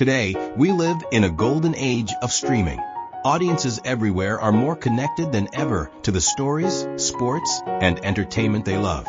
Today, we live in a golden age of streaming. Audiences everywhere are more connected than ever to the stories, sports, and entertainment they love.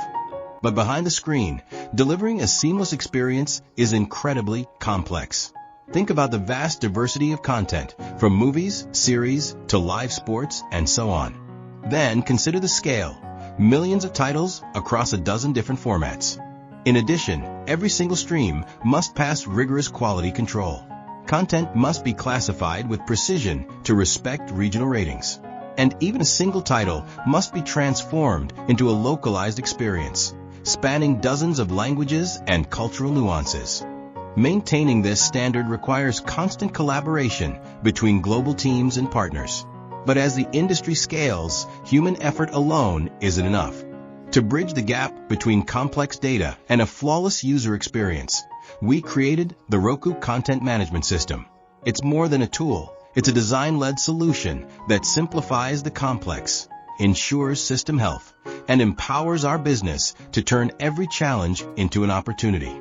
But behind the screen, delivering a seamless experience is incredibly complex. Think about the vast diversity of content, from movies, series, to live sports, and so on. Then consider the scale. Millions of titles across a dozen different formats. In addition, every single stream must pass rigorous quality control. Content must be classified with precision to respect regional ratings. And even a single title must be transformed into a localized experience, spanning dozens of languages and cultural nuances. Maintaining this standard requires constant collaboration between global teams and partners. But as the industry scales, human effort alone isn't enough. To bridge the gap between complex data and a flawless user experience, we created the Roku Content Management System. It's more than a tool. It's a design-led solution that simplifies the complex, ensures system health, and empowers our business to turn every challenge into an opportunity.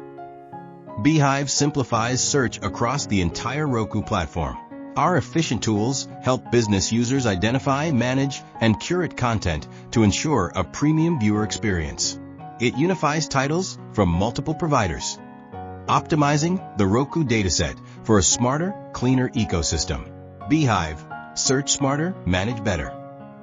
Beehive simplifies search across the entire Roku platform. Our efficient tools help business users identify, manage, and curate content to ensure a premium viewer experience. It unifies titles from multiple providers, optimizing the Roku dataset for a smarter, cleaner ecosystem. Beehive, search smarter, manage better.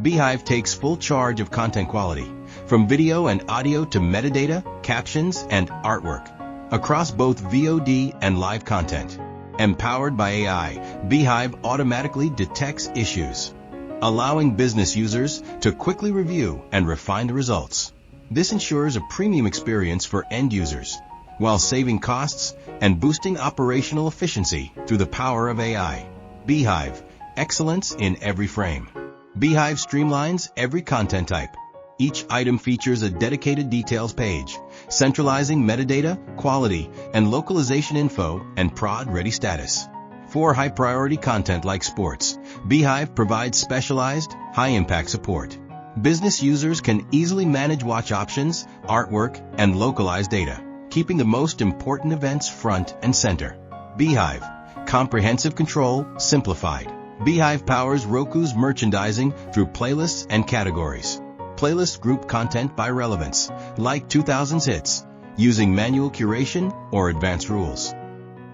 Beehive takes full charge of content quality, from video and audio to metadata, captions, and artwork, across both VOD and live content. Empowered by AI, Beehive automatically detects issues, allowing business users to quickly review and refine the results. This ensures a premium experience for end users, while saving costs and boosting operational efficiency through the power of AI. Beehive, excellence in every frame. Beehive streamlines every content type. Each item features a dedicated details page, centralizing metadata, quality, and localization info and prod-ready status. For high-priority content like sports, Beehive provides specialized, high-impact support. Business users can easily manage watch options, artwork, and localized data, keeping the most important events front and center. Beehive, comprehensive control, simplified. Beehive powers Roku's merchandising through playlists and categories. Playlists group content by relevance, like 2000s hits, using manual curation or advanced rules.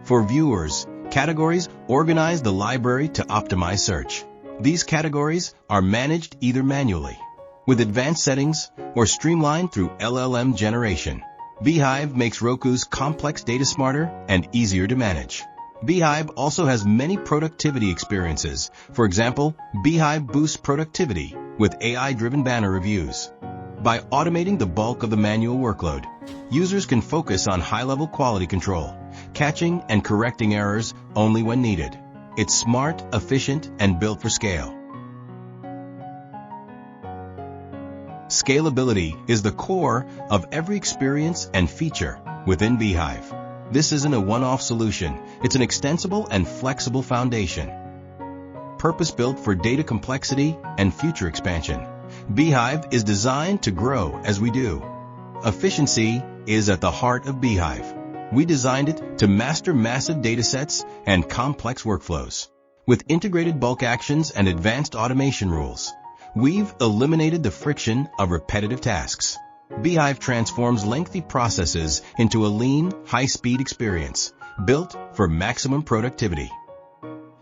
For viewers, categories organize the library to optimize search. These categories are managed either manually, with advanced settings, or streamlined through LLM generation. Beehive makes Roku's complex data smarter and easier to manage. Beehive also has many productivity experiences. For example, Beehive boosts productivity with AI-driven banner reviews. By automating the bulk of the manual workload, users can focus on high-level quality control, catching and correcting errors only when needed. It's smart, efficient, and built for scale. Scalability is the core of every experience and feature within Beehive. This isn't a one-off solution, it's an extensible and flexible foundation. Purpose-built for data complexity and future expansion, Beehive is designed to grow as we do. Efficiency is at the heart of Beehive. We designed it to master massive datasets and complex workflows. With integrated bulk actions and advanced automation rules, we've eliminated the friction of repetitive tasks. Beehive transforms lengthy processes into a lean, high-speed experience, built for maximum productivity.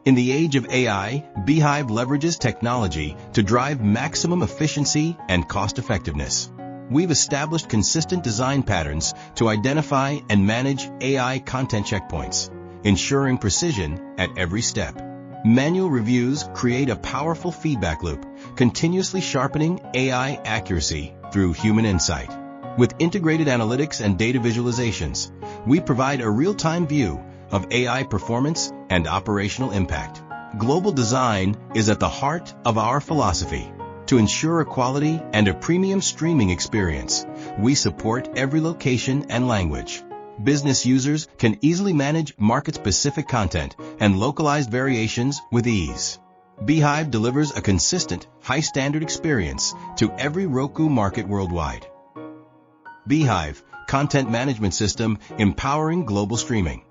In the age of AI, Beehive leverages technology to drive maximum efficiency and cost-effectiveness. We've established consistent design patterns to identify and manage AI content checkpoints, ensuring precision at every step. Manual reviews create a powerful feedback loop, continuously sharpening AI accuracy through human insight. With integrated analytics and data visualizations, we provide a real-time view of AI performance and operational impact. Global design is at the heart of our philosophy. To ensure a quality and a premium streaming experience, we support every location and language. Business users can easily manage market-specific content and localized variations with ease. Beehive delivers a consistent, high-standard experience to every Roku market worldwide. Beehive, content management system empowering global streaming.